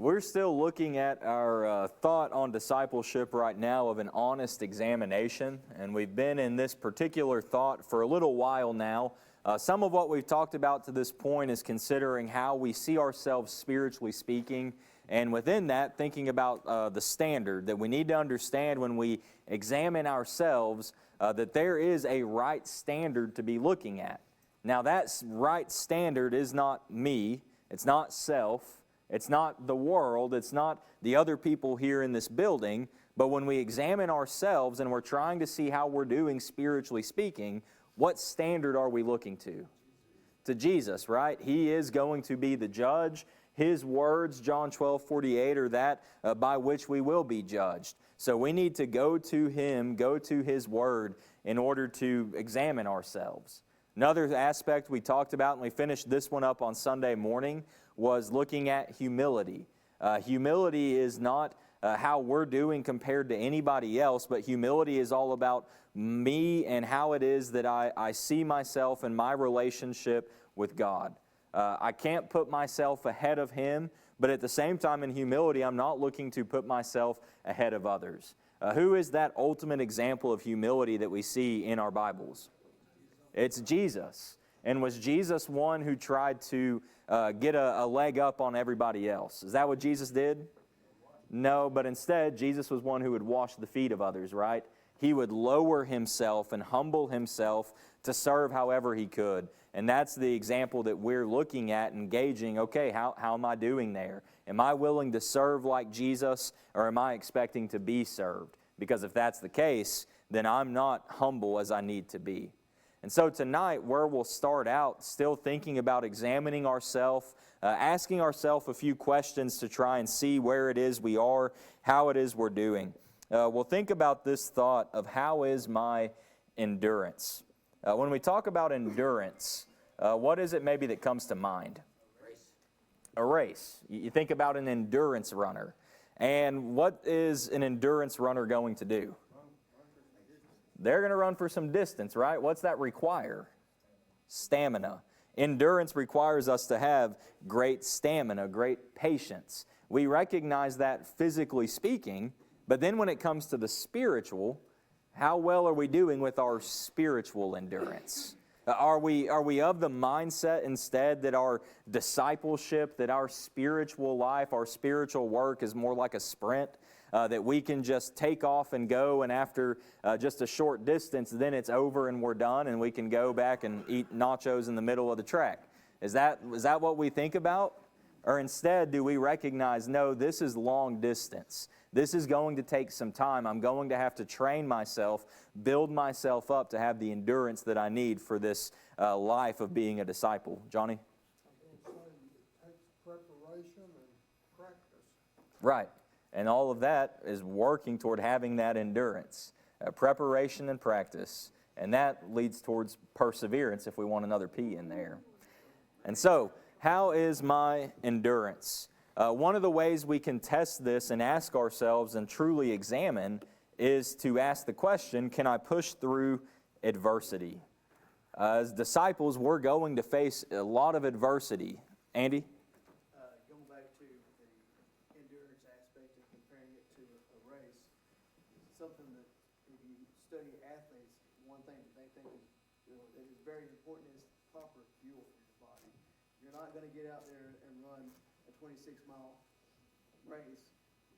We're still looking at our thought on discipleship right now of an honest examination, and we've been in this particular thought for a little while now. Some of what we've talked about to this point is considering how we see ourselves spiritually speaking, and within that, thinking about the standard that we need to understand when we examine ourselves, that there is a right standard to be looking at. Now, that right standard is not me, it's not self, it's not the world, it's not the other people here in this building, but when we examine ourselves and we're trying to see how we're doing spiritually speaking, what standard are we looking to? To Jesus, right? He is going to be the judge. His words, John 12:48, are that by which we will be judged. So we need to go to Him, go to His Word in order to examine ourselves. Another aspect we talked about, and we finished this one up on Sunday morning, was looking at humility. Humility is not how we're doing compared to anybody else, but humility is all about me and how it is that I see myself and my relationship with God. I can't put myself ahead of Him, but at the same time in humility, I'm not looking to put myself ahead of others. Who is that ultimate example of humility that we see in our Bibles? It's Jesus. And was Jesus one who tried to get a leg up on everybody else? Is that what Jesus did? No, but instead, Jesus was one who would wash the feet of others, right? He would lower Himself and humble Himself to serve however He could. And that's the example that we're looking at and gauging, okay, how am I doing there? Am I willing to serve like Jesus, or am I expecting to be served? Because if that's the case, then I'm not humble as I need to be. And so tonight, where we'll start out, still thinking about examining ourselves, asking ourselves a few questions to try and see where it is we are, how it is we're doing. We'll think about this thought of how is my endurance. When we talk about endurance, what is it maybe that comes to mind? A race. You think about an endurance runner. And what is an endurance runner going to do? They're going to run for some distance, right? What's that require? Stamina. Endurance requires us to have great stamina, great patience. We recognize that physically speaking, but then when it comes to the spiritual, how well are we doing with our spiritual endurance? Are we of the mindset instead that our discipleship, that our spiritual life, our spiritual work is more like a sprint? That we can just take off and go, and after just a short distance, then it's over and we're done, and we can go back and eat nachos in the middle of the track. Is that what we think about? Or instead, do we recognize, no, this is long distance. This is going to take some time. I'm going to have to train myself, build myself up to have the endurance that I need for this life of being a disciple. Johnny? It takes preparation and practice. Right. And all of that is working toward having that endurance, preparation and practice. And that leads towards perseverance if we want another P in there. And so, how is my endurance? One of the ways we can test this and ask ourselves and truly examine is to ask the question, can I push through adversity? As disciples, we're going to face a lot of adversity. Andy? Going back to the endurance aspect and comparing it to a race, something that if you study athletes, one thing that they think is that is very important is proper fuel for your body. You're not going to get out there and run a 26-mile race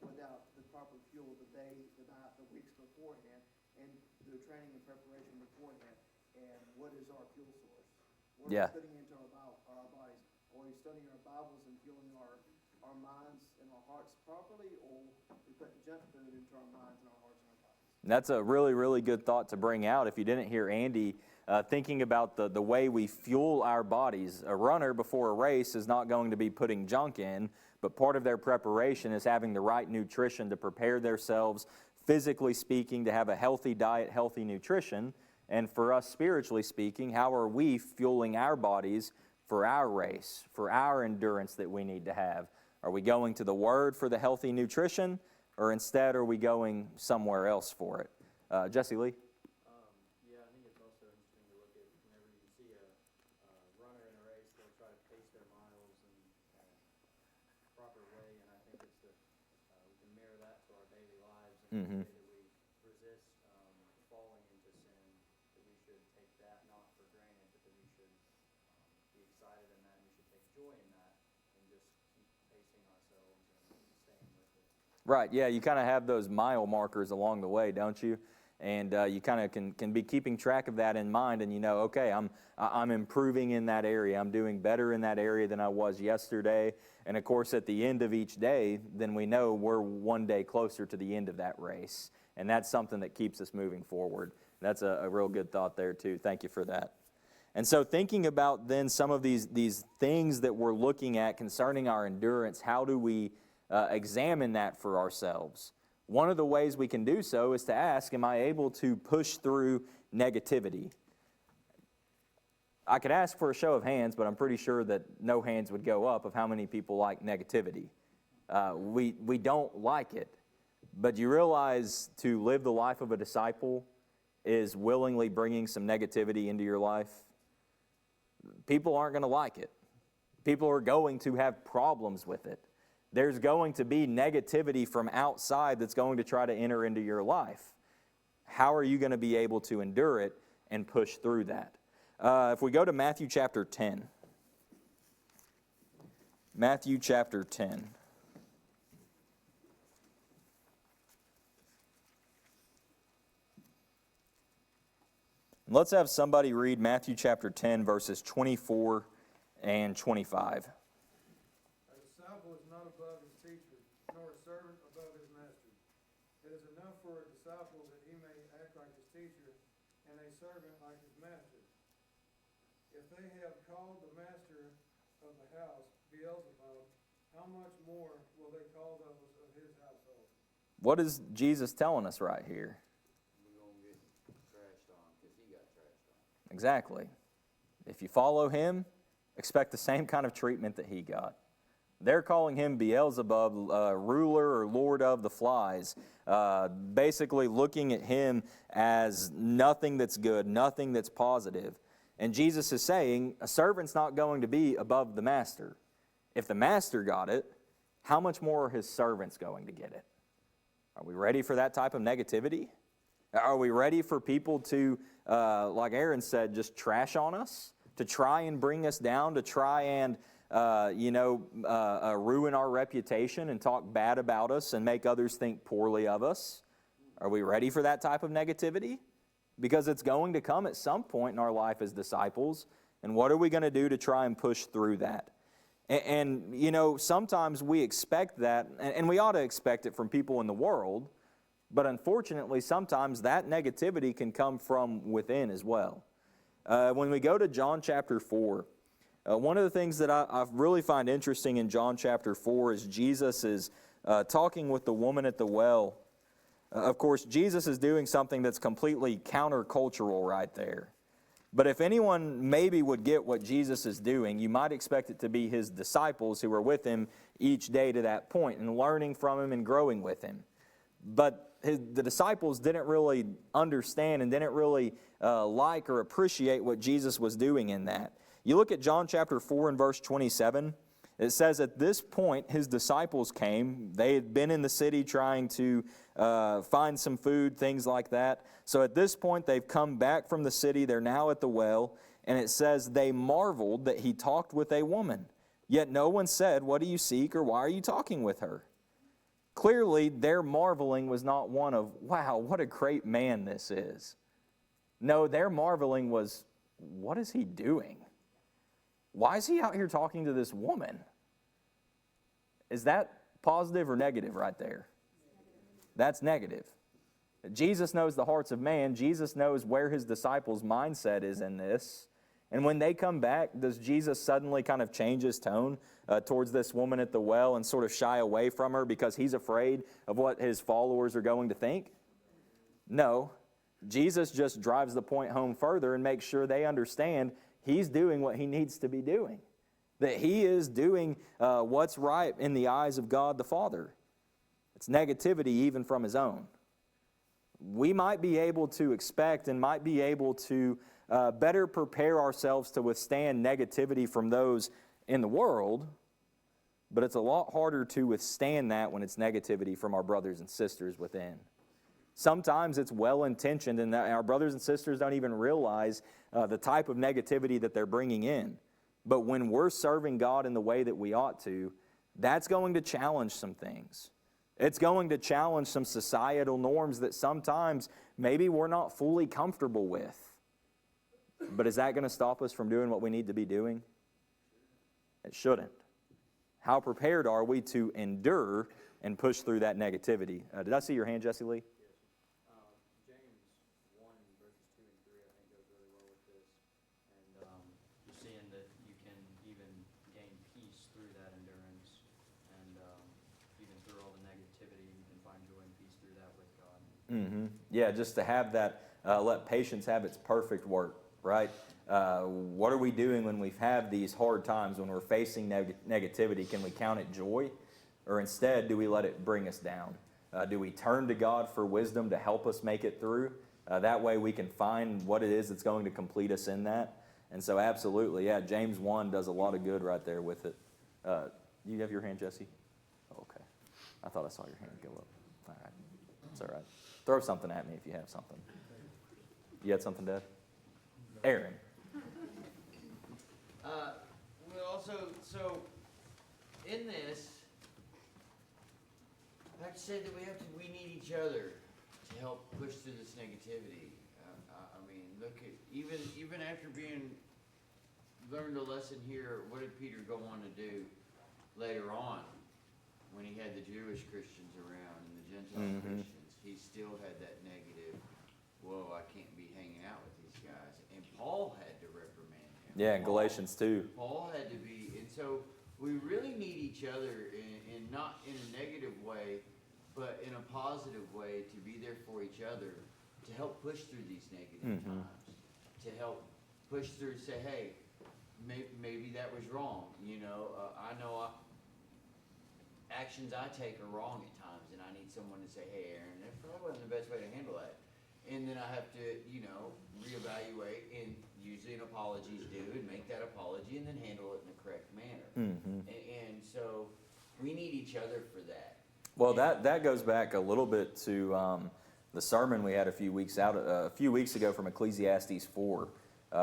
without the proper fuel the day, the night, the weeks beforehand, and the training and preparation beforehand. And what is our fuel source? What are we putting into our bodies? Are we studying our Bibles and fueling our minds and our hearts properly, or we put junk food into our minds and our hearts and our bodies? That's a really, really good thought to bring out. If you didn't hear Andy thinking about the way we fuel our bodies. A runner before a race is not going to be putting junk in, but part of their preparation is having the right nutrition to prepare themselves, physically speaking, to have a healthy diet, healthy nutrition. And for us, spiritually speaking, how are we fueling our bodies for our race, for our endurance that we need to have? Are we going to the Word for the healthy nutrition, or instead are we going somewhere else for it? Jesse Lee? Yeah, I think it's also interesting to look at whenever you see a runner in a race, they'll try to pace their miles in a proper way, and I think Mm-hmm. that we resist falling into sin, that we should take that not for granted, but that we should be excited in that, and we should take joy in that, and just keep pacing ourselves and staying with it. Right, yeah, you kind of have those mile markers along the way, don't you? And you kind of can be keeping track of that in mind, and you know, okay, I'm improving in that area. I'm doing better in that area than I was yesterday. And of course, at the end of each day, then we know we're one day closer to the end of that race. And that's something that keeps us moving forward. That's a real good thought there, too. Thank you for that. And so thinking about then some of these things that we're looking at concerning our endurance, how do we examine that for ourselves? One of the ways we can do so is to ask, am I able to push through negativity? I could ask for a show of hands, but I'm pretty sure that no hands would go up of how many people like negativity. We don't like it. But you realize to live the life of a disciple is willingly bringing some negativity into your life? People aren't going to like it. People are going to have problems with it. There's going to be negativity from outside that's going to try to enter into your life. How are you going to be able to endure it and push through that? If we go to Matthew chapter 10. Matthew chapter 10. Let's have somebody read Matthew chapter 10, verses 24 and 25. A disciple is not above his teacher, nor a servant above his master. It is enough for a disciple that he may act like his teacher, and a servant like his master. If they have called the master of the house Beelzebub, how much more will they call those of his household? What is Jesus telling us right here? We're going to get trashed on because he got trashed on. Exactly. If you follow him, expect the same kind of treatment that he got. They're calling him Beelzebub, ruler or lord of the flies, basically looking at him as nothing that's good, nothing that's positive. And Jesus is saying a servant's not going to be above the master. If the master got it, how much more are his servants going to get it? Are we ready for that type of negativity? Are we ready for people to, like Aaron said, just trash on us? To try and bring us down, to try and, ruin our reputation and talk bad about us and make others think poorly of us? Are we ready for that type of negativity? Because it's going to come at some point in our life as disciples. And what are we going to do to try and push through that? And sometimes we expect that, and we ought to expect it from people in the world, but unfortunately, sometimes that negativity can come from within as well. When we go to John chapter 4, one of the things that I really find interesting in John chapter 4 is Jesus is talking with the woman at the well. Of course, Jesus is doing something that's completely countercultural right there. But if anyone maybe would get what Jesus is doing, you might expect it to be his disciples who are with him each day to that point and learning from him and growing with him. But the disciples didn't really understand and didn't really like or appreciate what Jesus was doing in that. You look at John chapter 4 and verse 27. It says at this point his disciples came. They had been in the city trying to find some food, things like that. So at this point they've come back from the city. They're now at the well. And it says they marveled that he talked with a woman. Yet no one said, "What do you seek?" or "Why are you talking with her?" Clearly their marveling was not one of, "Wow, what a great man this is." No, their marveling was, "What is he doing? Why is he out here talking to this woman?" Is that positive or negative right there? That's negative. Jesus knows the hearts of man. Jesus knows where his disciples' mindset is in this. And when they come back, does Jesus suddenly kind of change his tone towards this woman at the well and sort of shy away from her because he's afraid of what his followers are going to think? No. Jesus just drives the point home further and makes sure they understand he's doing what he needs to be doing. That he is doing what's right in the eyes of God the Father. It's negativity even from his own. We might be able to expect and might be able to better prepare ourselves to withstand negativity from those in the world, but it's a lot harder to withstand that when it's negativity from our brothers and sisters within. Sometimes it's well-intentioned, and that our brothers and sisters don't even realize the type of negativity that they're bringing in. But when we're serving God in the way that we ought to, that's going to challenge some things. It's going to challenge some societal norms that sometimes maybe we're not fully comfortable with. But is that going to stop us from doing what we need to be doing? It shouldn't. How prepared are we to endure and push through that negativity? Did I see your hand, Jesse Lee? James 1, verses 2 and 3, I think goes really well with this. And you're seeing that you can even gain peace through that endurance. And even through all the negativity, you can find joy and peace through that with God. Mm-hmm. Yeah, just to have that, let patience have its perfect work, right? What are we doing when we have these hard times, when we're facing negativity? Can we count it joy? Or instead, do we let it bring us down? Do we turn to God for wisdom to help us make it through? That way we can find what it is that's going to complete us in that. And so absolutely, yeah, James 1 does a lot of good right there with it. You have your hand, Jesse? Oh, okay. I thought I saw your hand go up. All right. It's all right. Throw something at me if you have something. You had something, Dad? Aaron. So in this, I have to say that we need each other to help push through this negativity. I mean, look at, even after learned a lesson here, what did Peter go on to do later on when he had the Jewish Christians around and the Gentile Christians? He still had that negative, whoa, I can't be hanging out with these guys. And Paul had to reprimand him. Yeah, in Galatians 2. Paul had to be, and so we really need each other in not in a negative way, but in a positive way, to be there for each other, to help push through these negative times, to help push through, say, hey, maybe that was wrong. I know actions I take are wrong at times, and I need someone to say, hey, Aaron, that probably wasn't the best way to handle that. And then I have to, reevaluate, and usually an apology is due, and make that apology, and then handle it in the correct manner. And so we need each other for that. Well, that goes back a little bit to the sermon we had a few weeks ago from Ecclesiastes 4,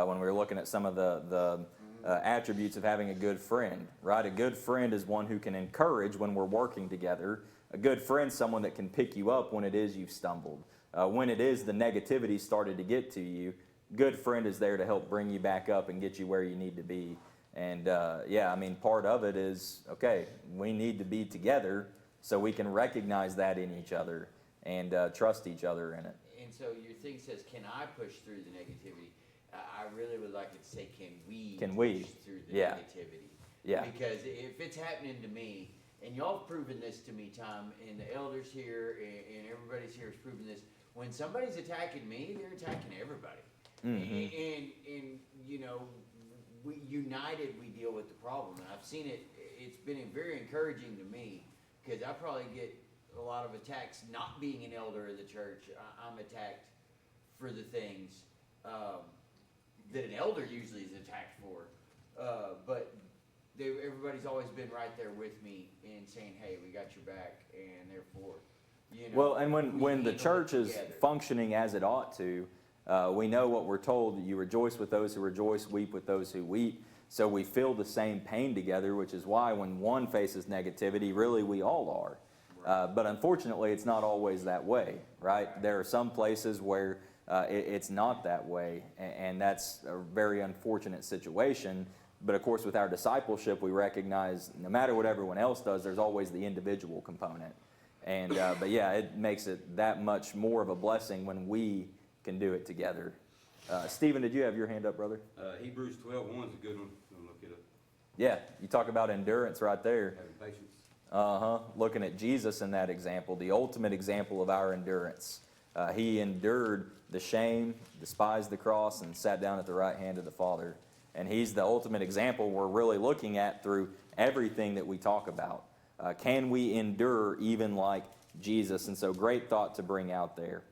when we were looking at some of the attributes of having a good friend, right? A good friend is one who can encourage when we're working together. A good friend is someone that can pick you up when it is you've stumbled. When it is the negativity started to get to you, good friend is there to help bring you back up and get you where you need to be. And part of it is, okay, we need to be together so we can recognize that in each other and trust each other in it. And so your thing says, can I push through the negativity? I really would like it to say, can we push through the negativity? Yeah. Because if it's happening to me, and y'all have proven this to me, Tom, and the elders here, and everybody's here has proven this, when somebody's attacking me, they're attacking everybody. And we united, we deal with the problem. And I've seen it, it's been very encouraging to me, because I probably get a lot of attacks not being an elder of the church. I'm attacked for the things that an elder usually is attacked for. But everybody's always been right there with me and saying, hey, we got your back, and therefore, Well, and when the church is functioning as it ought to, we know what we're told: you rejoice with those who rejoice, weep with those who weep. So we feel the same pain together, which is why when one faces negativity, really we all are. But unfortunately, it's not always that way, right? There are some places where it's not that way, and that's a very unfortunate situation. But of course, with our discipleship, we recognize no matter what everyone else does, there's always the individual component. And but yeah, it makes it that much more of a blessing when we can do it together. Stephen, did you have your hand up, brother? Hebrews 12:1 is a good one. I'm gonna look it up. Yeah, you talk about endurance right there. Having patience. Looking at Jesus in that example, the ultimate example of our endurance. He endured the shame, despised the cross, and sat down at the right hand of the Father. And he's the ultimate example we're really looking at through everything that we talk about. Can we endure even like Jesus? And so great thought to bring out there.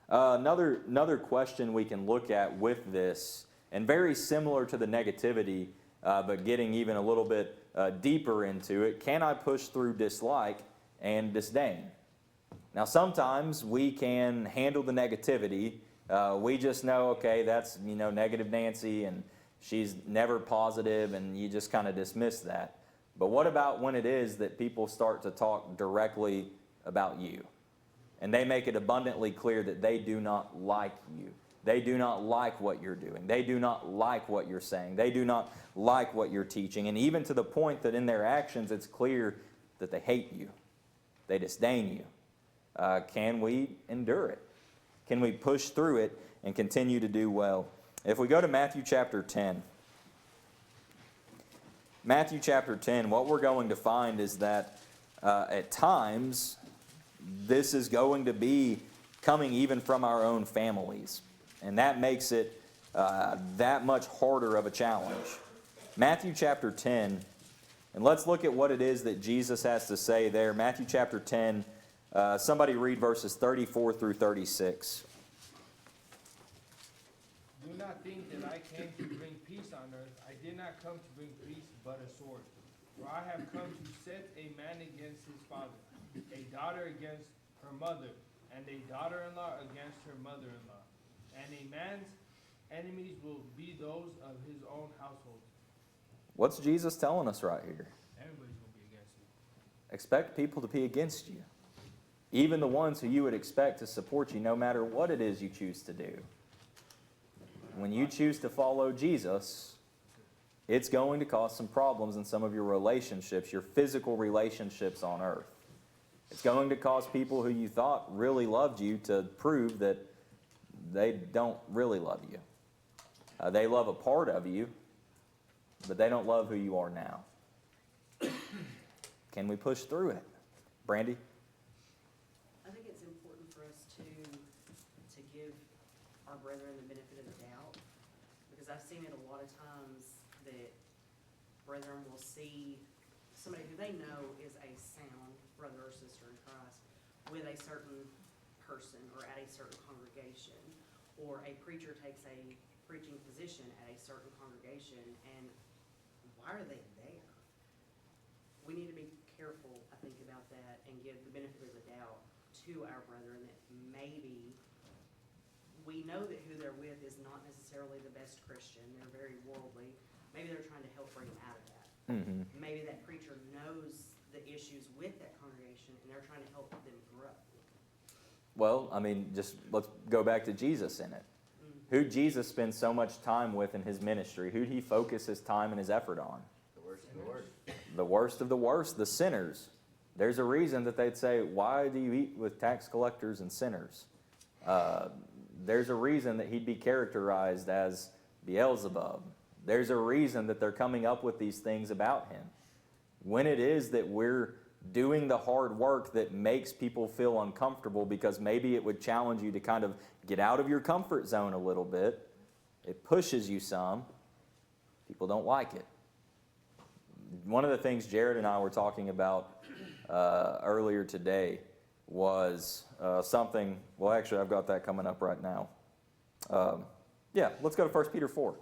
Another question we can look at with this, and very similar to the negativity, but getting even a little bit deeper into it, can I push through dislike and disdain? Now, sometimes we can handle the negativity. We just know, okay, that's, negative Nancy, and she's never positive, and you just kind of dismiss that. But what about when it is that people start to talk directly about you? And they make it abundantly clear that they do not like you. They do not like what you're doing. They do not like what you're saying. They do not like what you're teaching. And even to the point that in their actions it's clear that they hate you. They disdain you. Can we endure it? Can we push through it and continue to do well? If we go to Matthew chapter 10, Matthew chapter 10, what we're going to find is that at times this is going to be coming even from our own families. And that makes it that much harder of a challenge. Matthew chapter 10, and let's look at what it is that Jesus has to say there. Matthew chapter 10, somebody read verses 34 through 36. Do not think that I came to bring peace on earth. I did not come to bring peace, but a sword. For I have come to set a man against his father, a daughter against her mother, and a daughter-in-law against her mother-in-law. And a man's enemies will be those of his own household. What's Jesus telling us right here? Everybody's going to be against you. Expect people to be against you. Even the ones who you would expect to support you no matter what it is you choose to do. When you choose to follow Jesus, it's going to cause some problems in some of your relationships, your physical relationships on earth. It's going to cause people who you thought really loved you to prove that they don't really love you. They love a part of you, but they don't love who you are now. Can we push through it? Brandy? I think it's important for us to give our brethren the benefit of the doubt, because I've seen it a lot of times that brethren will see somebody who they know is a sound brother or sister in Christ with a certain person or at a certain congregation, or a preacher takes a preaching position at a certain congregation, and why are they there? We need to be careful, I think, about that and give the benefit of the doubt to our brethren that maybe we know that who they're with is not necessarily the best Christian. They're very worldly. Maybe they're trying to help bring them out of that. Mm-hmm. Maybe that preacher knows the issues with that congregation and they're trying to help them grow. Well, just let's go back to Jesus in it. Who Jesus spends so much time with in his ministry? Who'd he focus his time and his effort on? The worst of the worst. The worst of the worst, the sinners. There's a reason that they'd say, why do you eat with tax collectors and sinners? There's a reason that he'd be characterized as Beelzebub. There's a reason that they're coming up with these things about him. When it is that we're doing the hard work that makes people feel uncomfortable because maybe it would challenge you to kind of get out of your comfort zone a little bit, it pushes you some, people don't like it. One of the things Jared and I were talking about earlier today was something, well actually I've got that coming up right now. Let's go to 1 Peter 4.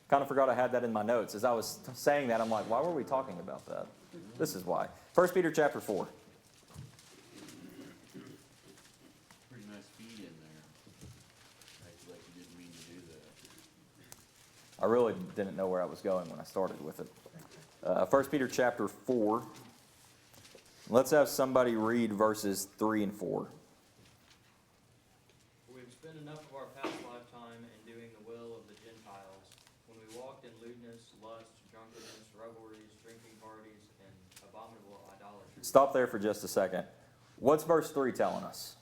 Kind of forgot I had that in my notes. As I was saying that, I'm like, why were we talking about that? This is why. 1 Peter chapter 4. Pretty nice feed in there. Acted like you didn't mean to do that. I really didn't know where I was going when I started with it. 1 Peter chapter 4. Let's have somebody read verses 3 and 4. We have spent enough of our past lifetime in doing the will of the Gentiles, when we walked in lewdness, lust, drunkenness, revelries, drinking parties, and abominable idolatry. Stop there for just a second. What's verse 3 telling us?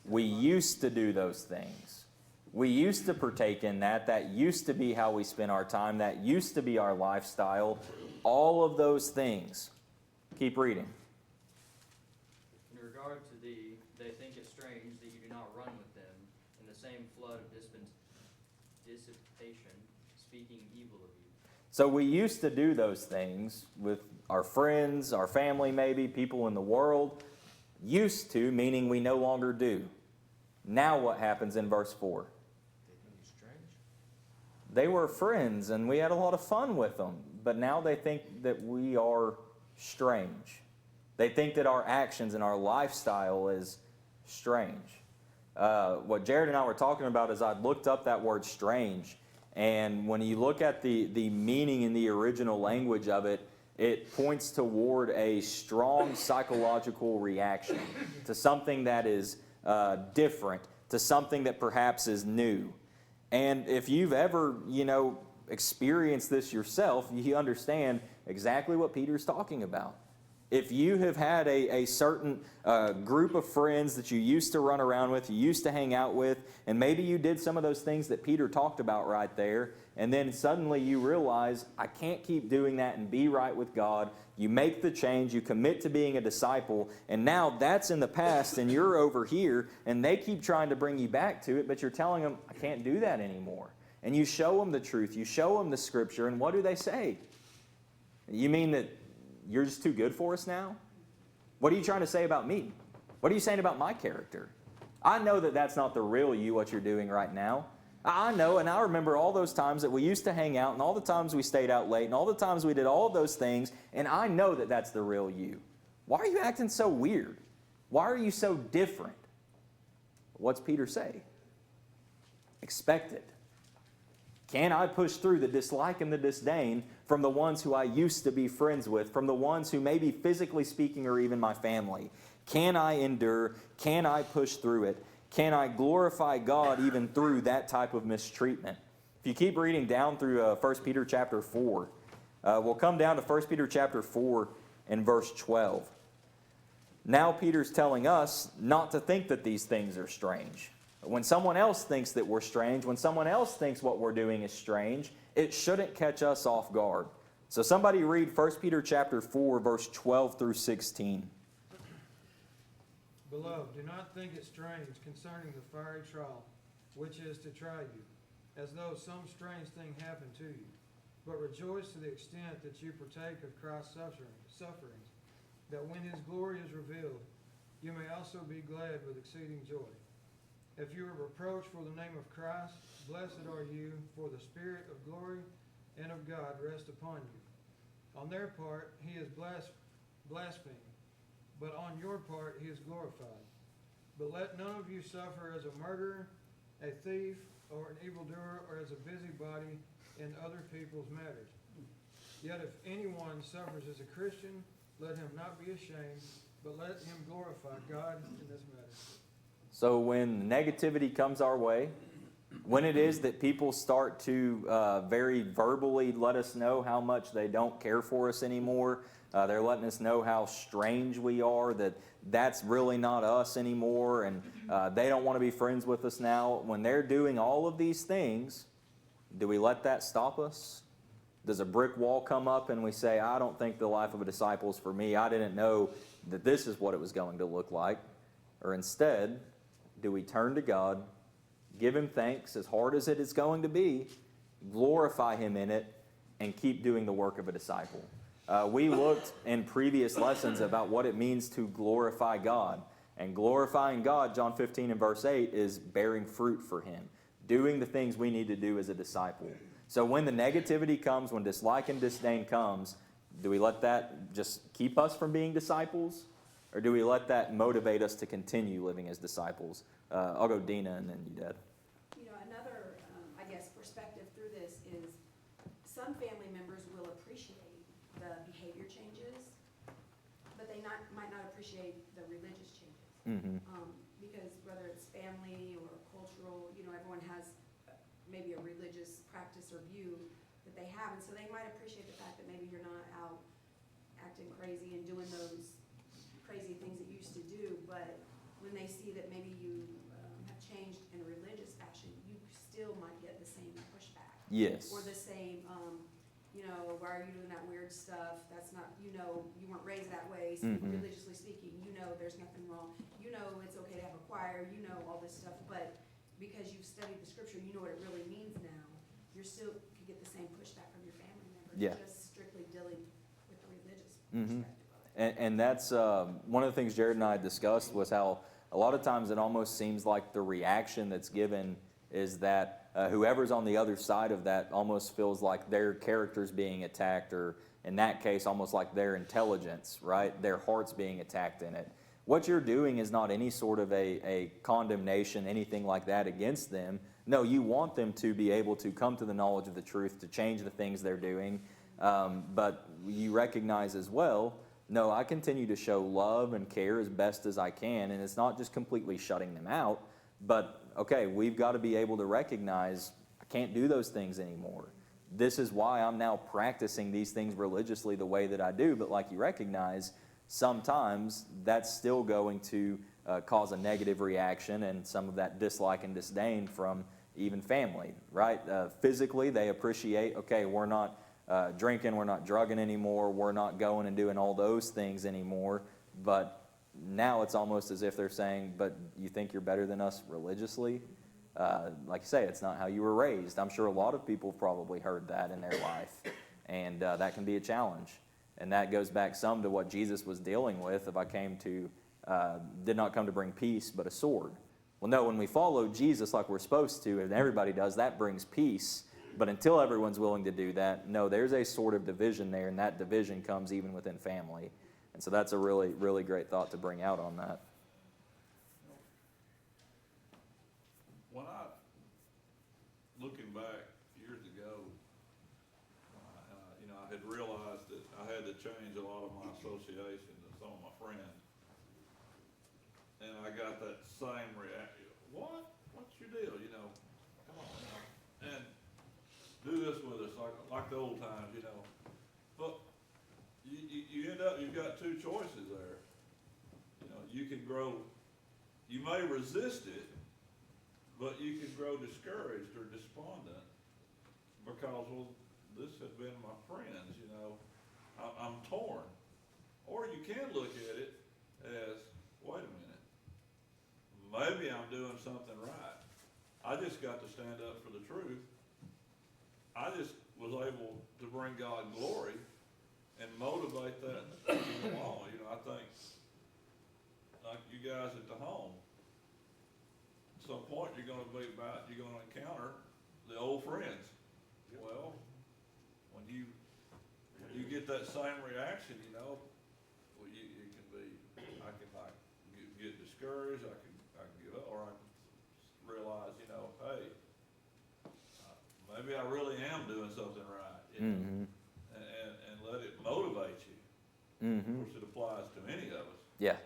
We used to do those things. We used to partake in that. That used to be how we spent our time. That used to be our lifestyle. All of those things. Keep reading. In regard to thee, they think it strange that you do not run with them in the same flood of dissipation, speaking evil of you. So we used to do those things with our friends, our family maybe, people in the world. Used to, meaning we no longer do. Now what happens in verse 4? They were friends and we had a lot of fun with them, but now they think that we are strange. They think that our actions and our lifestyle is strange. What Jared and I were talking about is I looked up that word strange, and when you look at the meaning in the original language of it, it points toward a strong psychological reaction to something that is different, to something that perhaps is new. And if you've ever, experienced this yourself, you understand exactly what Peter's talking about. If you have had a certain group of friends that you used to run around with, you used to hang out with, and maybe you did some of those things that Peter talked about right there, and then suddenly you realize, I can't keep doing that and be right with God. You make the change, you commit to being a disciple, and now that's in the past, and you're over here, and they keep trying to bring you back to it, but you're telling them, I can't do that anymore. And you show them the truth, you show them the Scripture, and what do they say? You mean that you're just too good for us now? What are you trying to say about me? What are you saying about my character? I know that that's not the real you, what you're doing right now. I know, and I remember all those times that we used to hang out, and all the times we stayed out late, and all the times we did all of those things, and I know that that's the real you. Why are you acting so weird? Why are you so different? What's Peter say? Expect it. Can I push through the dislike and the disdain from the ones who I used to be friends with, from the ones who maybe physically speaking are even my family? Can I endure? Can I push through it? Can I glorify God even through that type of mistreatment? If you keep reading down through 1 Peter chapter 4, we'll come down to 1 Peter chapter 4 and verse 12. Now Peter's telling us not to think that these things are strange. When someone else thinks that we're strange, when someone else thinks what we're doing is strange, it shouldn't catch us off guard. So somebody read 1 Peter chapter 4, verse 12 through 16. Beloved, do not think it strange concerning the fiery trial, which is to try you, as though some strange thing happened to you. But rejoice to the extent that you partake of Christ's sufferings, that when his glory is revealed, you may also be glad with exceeding joy. If you are reproached for the name of Christ, blessed are you, for the Spirit of glory and of God rest upon you. On their part he is blasphemed, but on your part he is glorified. But let none of you suffer as a murderer, a thief, or an evildoer, or as a busybody in other people's matters. Yet if anyone suffers as a Christian, let him not be ashamed, but let him glorify God in this matter. So when negativity comes our way, when it is that people start to very verbally let us know how much they don't care for us anymore, they're letting us know how strange we are, that that's really not us anymore, and they don't want to be friends with us now. When they're doing all of these things, do we let that stop us? Does a brick wall come up and we say, I don't think the life of a disciple is for me. I didn't know that this is what it was going to look like. Or instead, do we turn to God, give him thanks as hard as it is going to be, glorify him in it, and keep doing the work of a disciple? We looked in previous lessons about what it means to glorify God. And glorifying God, John 15 and verse 8, is bearing fruit for him, doing the things we need to do as a disciple. So when the negativity comes, when dislike and disdain comes, do we let that just keep us from being disciples? Or do we let that motivate us to continue living as disciples? I'll go Dina and then you, Dad. Another, perspective through this is some family members will appreciate the behavior changes, but they might not appreciate the religious changes. Mm-hmm. Because whether it's family or cultural, everyone has maybe a religious practice or view that they have, and so they might appreciate the fact that maybe you're not out acting crazy and doing those crazy things that you used to do, but when they see that maybe you have changed in a religious fashion, you still might get the same pushback. Yes. Or the same, why are you doing that weird stuff? That's not, you weren't raised that way, so religiously speaking, there's nothing wrong. It's okay to have a choir, all this stuff, but because you've studied the scripture, you know what it really means now, you're still could get the same pushback from your family members, just strictly dealing with the religious perspective. And that's one of the things Jared and I discussed was how a lot of times it almost seems like the reaction that's given is that whoever's on the other side of that almost feels like their character's being attacked, or in that case, almost like their intelligence, right? Their heart's being attacked in it. What you're doing is not any sort of a condemnation, anything like that against them. No, you want them to be able to come to the knowledge of the truth, to change the things they're doing. But you recognize as well, no, I continue to show love and care as best as I can. And it's not just completely shutting them out, but okay, we've got to be able to recognize I can't do those things anymore. This is why I'm now practicing these things religiously the way that I do. But like you recognize, sometimes that's still going to cause a negative reaction and some of that dislike and disdain from even family, right? Physically, they appreciate, okay, we're not drinking, we're not drugging anymore, we're not going and doing all those things anymore. But now it's almost as if they're saying, but you think you're better than us religiously? Like you say, it's not how you were raised. I'm sure a lot of people have probably heard that in their life, and that can be a challenge. And that goes back some to what Jesus was dealing with. If I did not come to bring peace, but a sword. Well, no, when we follow Jesus like we're supposed to, and everybody does, that brings peace. But until everyone's willing to do that, no, there's a sort of division there, and that division comes even within family. And so that's a really, really great thought to bring out on that. When looking back years ago, I had realized that I had to change a lot of my associations and some of my friends. And I got that same reaction. What? What's your deal? Come on, and do this with us like the old times, But you end up, you've got two choices there. You can grow, you may resist it, but you can grow discouraged or despondent because, well, this had been my friends, I'm torn. Or you can look at it as, wait a minute, maybe I'm doing something right. I just got to stand up for the truth. I just was able to bring God glory and motivate that to go on. I think, like you guys at the home, at some point you're going to encounter the old friends. Well, when you get that same reaction, well, it can be, I can get discouraged, I can give up, or I can realize, hey, maybe I really am doing something right, Mm-hmm. and let it motivate you. Mm-hmm. Of course, it applies to any of us. Yeah.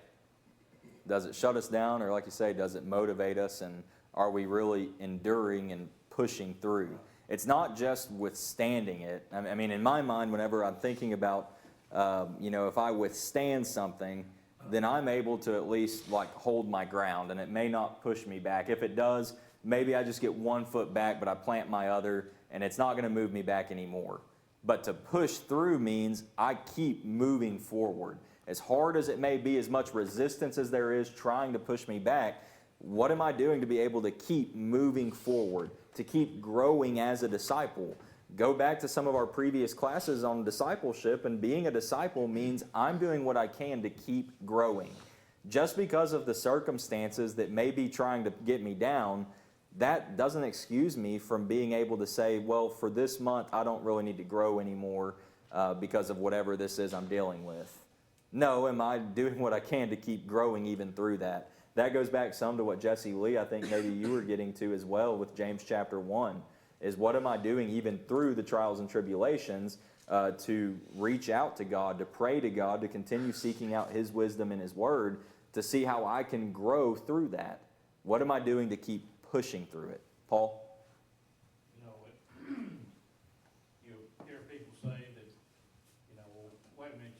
Does it shut us down, or like you say, does it motivate us, and are we really enduring and pushing through? It's not just withstanding it. I mean, in my mind, whenever I'm thinking about, if I withstand something, then I'm able to at least hold my ground, and it may not push me back. If it does, maybe I just get 1 foot back, but I plant my other, and it's not going to move me back anymore. But to push through means I keep moving forward. As hard as it may be, as much resistance as there is trying to push me back, what am I doing to be able to keep moving forward, to keep growing as a disciple? Go back to some of our previous classes on discipleship, and being a disciple means I'm doing what I can to keep growing. Just because of the circumstances that may be trying to get me down, that doesn't excuse me from being able to say, well, for this month, I don't really need to grow anymore because of whatever this is I'm dealing with. No, am I doing what I can to keep growing even through that? That goes back some to what Jesse Lee, I think maybe you were getting to as well with James chapter 1, is what am I doing even through the trials and tribulations to reach out to God, to pray to God, to continue seeking out His wisdom and His Word, to see how I can grow through that. What am I doing to keep pushing through it? Paul? You hear people say that, well, wait a minute,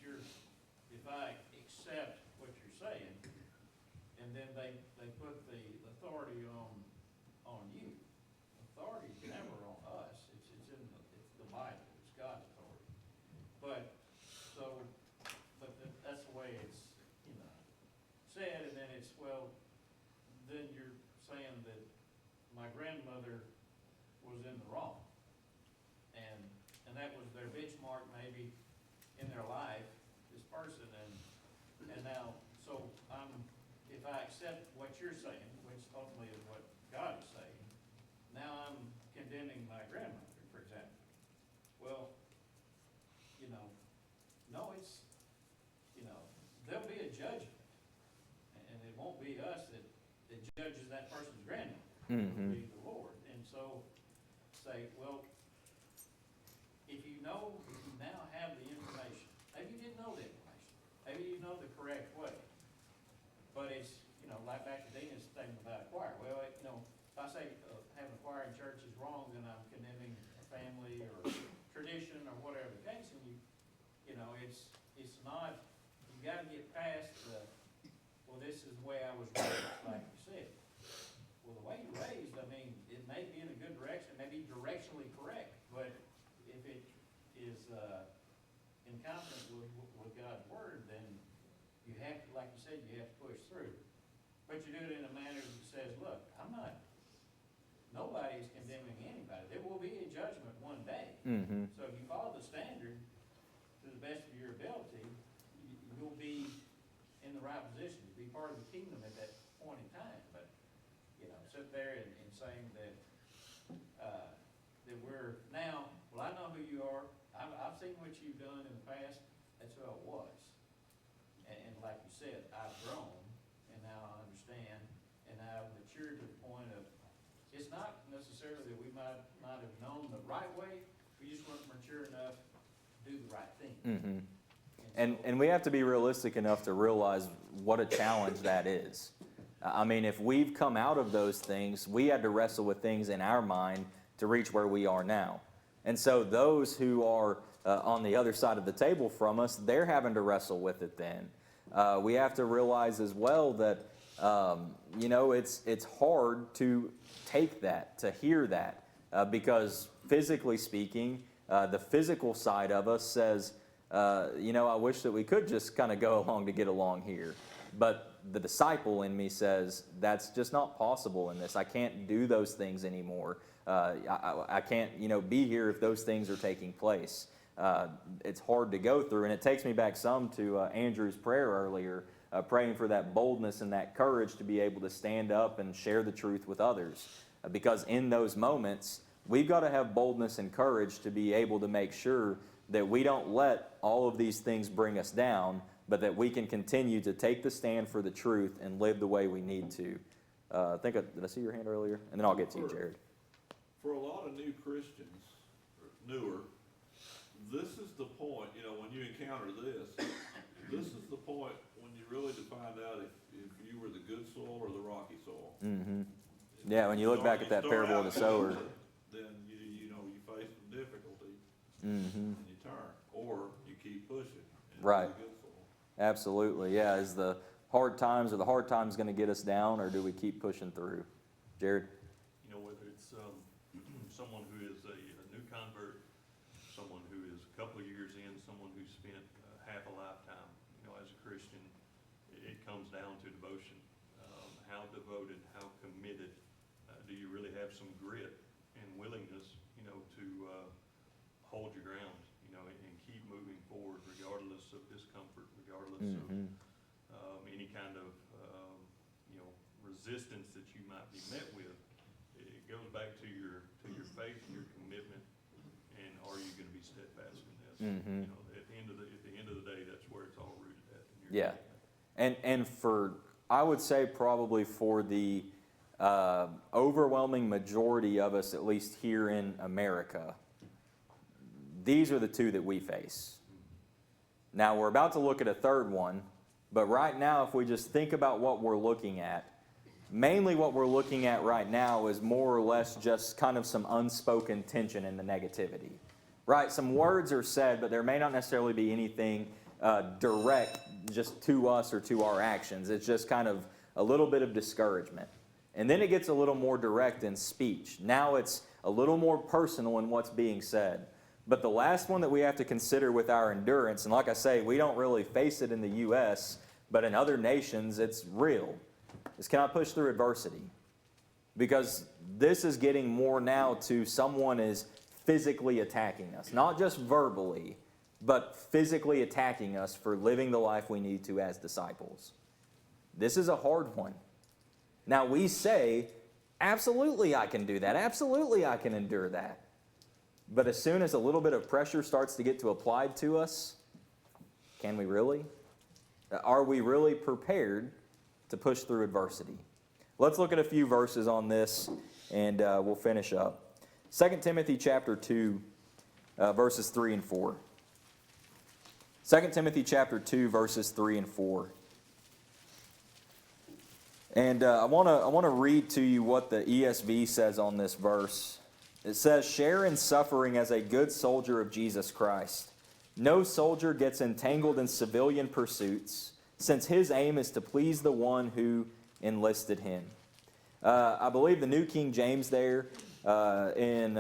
if I accept what you're saying, and then they put the authority on you. Authority is never on us. It's the Bible. It's God's authority. But that's the way it's said, and then it's, well, then you're saying that my grandmother was in the wrong, and that was their benchmark maybe in their life, this person, and now, so if I accept what you're saying, which ultimately is what God is saying, now I'm condemning my grandmother, for example. Well, judges that person's grandmother. Mhm. Would be the Lord. And so say, well, if you now have the information, maybe you didn't know the information, maybe you know the correct way, but it's, like back to Dina's statement about a choir. Well, if I say having a choir in church is wrong, then I'm condemning a family or tradition or whatever the case, and it's not, you gotta get past well, this is the way I was raised, like you said. Well, the way you're raised, it may be in a good direction, it may be directionally correct, but if it is in conflict with God's word, then you have to, like you said, you have to push through. But you do it in a manner that says, look, nobody is condemning anybody. There will be a judgment one day. Mhm. So if you follow the standard to the best of your ability, you'll be in the right position to be part of the kingdom at that point in time. But, sit there and saying that we're now, well, I know who you are. I've seen what you've done in the past. That's who I was. And like you said, I've grown, and now I understand, and I've matured to the point of, it's not necessarily that we might not have known the right way, we just weren't mature enough to do the right thing. Mhm. And we have to be realistic enough to realize what a challenge that is. If we've come out of those things, we had to wrestle with things in our mind to reach where we are now. And so those who are on the other side of the table from us, they're having to wrestle with it then. We have to realize as well that, it's hard to take that, to hear that, because physically speaking, the physical side of us says, I wish that we could just kind of go along to get along here. But the disciple in me says, that's just not possible in this. I can't do those things anymore. I can't, be here if those things are taking place. It's hard to go through, and it takes me back some to Andrew's prayer earlier, praying for that boldness and that courage to be able to stand up and share the truth with others. Because in those moments, we've got to have boldness and courage to be able to make sure that we don't let all of these things bring us down, but that we can continue to take the stand for the truth and live the way we need to. Did I see your hand earlier? And then I'll get to you, Jared. For a lot of new Christians, newer, this is the point, when you encounter this is the point when you really to find out if you were the good soil or the rocky soil. Mm-hmm. Yeah, when you look back at that parable of the sower. Then you face some difficulty, Mm-hmm. and you turn, or you keep pushing. And Right. you're the good soil. Absolutely, yeah. Is the hard times going to get us down, or do we keep pushing through? Jared? Whether it's someone who is a new convert, someone who is a couple of years in, someone who spent half a lifetime, as a Christian, it comes down to devotion. How devoted, how committed, do you really have some grit and willingness, to hold your ground, and keep moving forward regardless of discomfort, regardless Mm-hmm. of any kind of, resistance that you might be met with. It goes back to your faith, your commitment, and are you going to be steadfast in this? Mm-hmm. At the end of the day, that's where it's all rooted at. Yeah. And for, I would say probably for the overwhelming majority of us, at least here in America, these are the two that we face. Now, we're about to look at a third one, but right now, if we just think about what we're looking at, mainly what we're looking at right now is more or less just kind of some unspoken tension in the negativity. Right? Some words are said, but there may not necessarily be anything direct just to us or to our actions. It's just kind of a little bit of discouragement. And then it gets a little more direct in speech. Now it's a little more personal in what's being said. But the last one that we have to consider with our endurance, and like I say, we don't really face it in the U.S., but in other nations, it's real, is can I push through adversity? Because this is getting more now to someone is physically attacking us, not just verbally, but physically attacking us for living the life we need to as disciples. This is a hard one. Now we say, absolutely I can do that. Absolutely I can endure that. But as soon as a little bit of pressure starts to get applied to us, can we really? Are we really prepared to push through adversity? Let's look at a few verses on this, and we'll finish up. 2 Timothy chapter 2, verses 3 and 4. 2 Timothy chapter 2, verses 3 and 4. And I want to read to you what the ESV says on this verse. It says, "Share in suffering as a good soldier of Jesus Christ. No soldier gets entangled in civilian pursuits, since his aim is to please the one who enlisted him." I believe the New King James there in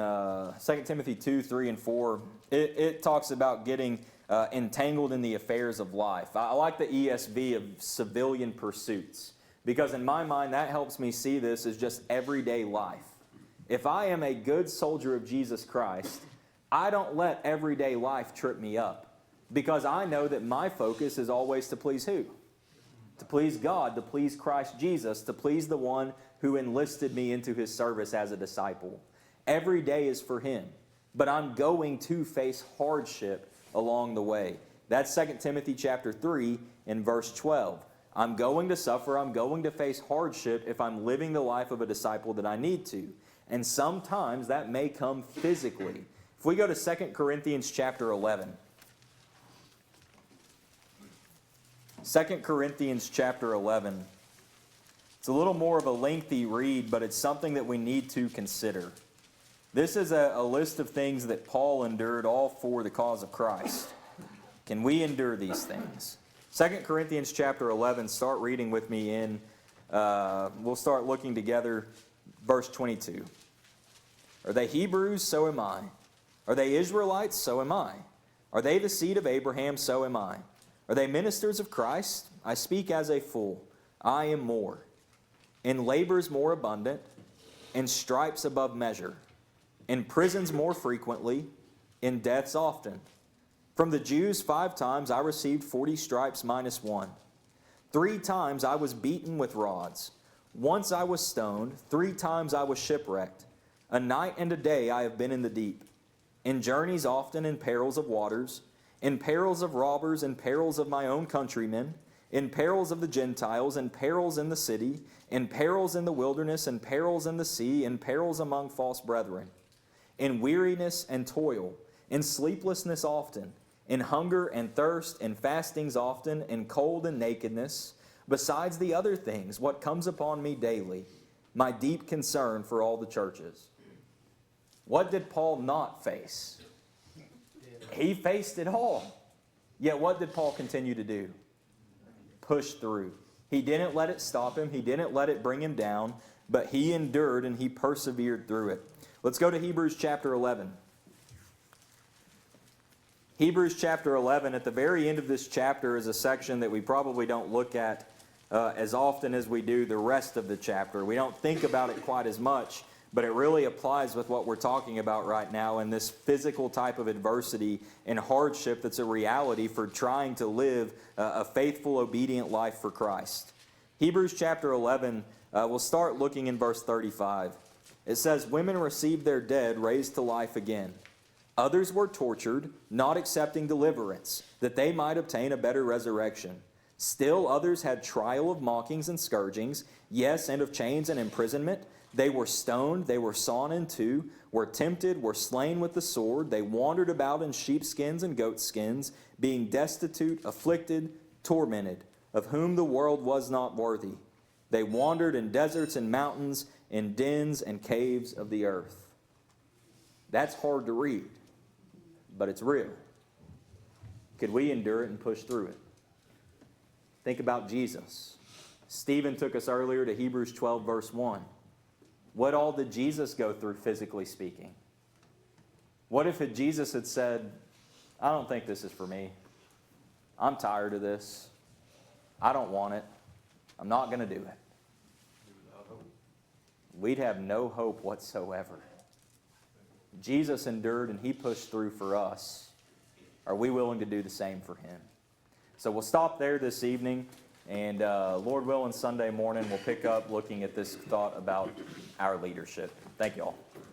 2 Timothy 2, 3, and 4, it talks about getting entangled in the affairs of life. I like the ESV of civilian pursuits, because in my mind that helps me see this as just everyday life. If I am a good soldier of Jesus Christ, I don't let everyday life trip me up, because I know that my focus is always to please who? To please God, to please Christ Jesus, to please the one who enlisted me into his service as a disciple. Every day is for him, but I'm going to face hardship along the way. That's 2 Timothy chapter 3 and verse 12. I'm going to suffer, I'm going to face hardship if I'm living the life of a disciple that I need to. And sometimes that may come physically. If we go to 2 Corinthians chapter 11. 2 Corinthians chapter 11. It's a little more of a lengthy read, but it's something that we need to consider. This is a list of things that Paul endured, all for the cause of Christ. Can we endure these things? 2 Corinthians chapter 11, start reading with me in, we'll start looking together, verse 22. "Are they Hebrews? So am I. Are they Israelites? So am I. Are they the seed of Abraham? So am I. Are they ministers of Christ? I speak as a fool. I am more. In labors more abundant, in stripes above measure, in prisons more frequently, in deaths often. From the Jews 5 times I received 40 stripes minus 1. 3 times I was beaten with rods. Once I was stoned. 3 times I was shipwrecked. A night and a day I have been in the deep. In journeys often, in perils of waters, in perils of robbers, in perils of my own countrymen, in perils of the Gentiles, in perils in the city, in perils in the wilderness, in perils in the sea, in perils among false brethren, in weariness and toil, in sleeplessness often, in hunger and thirst, in fastings often, in cold and nakedness, besides the other things, what comes upon me daily, my deep concern for all the churches." What did Paul not face? He faced it all. Yet what did Paul continue to do? Push through. He didn't let it stop him. He didn't let it bring him down. But he endured and he persevered through it. Let's go to Hebrews chapter 11. Hebrews chapter 11, at the very end of this chapter is a section that we probably don't look at as often as we do the rest of the chapter. We don't think about it quite as much, but it really applies with what we're talking about right now in this physical type of adversity and hardship that's a reality for trying to live a faithful, obedient life for Christ. Hebrews chapter 11, we'll start looking in verse 35. It says, "Women received their dead raised to life again. Others were tortured, not accepting deliverance, that they might obtain a better resurrection. Still others had trial of mockings and scourgings, yes, and of chains and imprisonment. They were stoned, they were sawn in two, were tempted, were slain with the sword. They wandered about in sheepskins and goatskins, being destitute, afflicted, tormented, of whom the world was not worthy. They wandered in deserts and mountains, in dens and caves of the earth." That's hard to read, but it's real. Could we endure it and push through it? Think about Jesus. Stephen took us earlier to Hebrews 12, verse 1. What all did Jesus go through, physically speaking? What if Jesus had said, "I don't think this is for me. I'm tired of this. I don't want it. I'm not going to do it." We'd have no hope whatsoever. Jesus endured and he pushed through for us. Are we willing to do the same for him? So we'll stop there this evening. And Lord willing, Sunday morning we'll pick up looking at this thought about our leadership. Thank you all.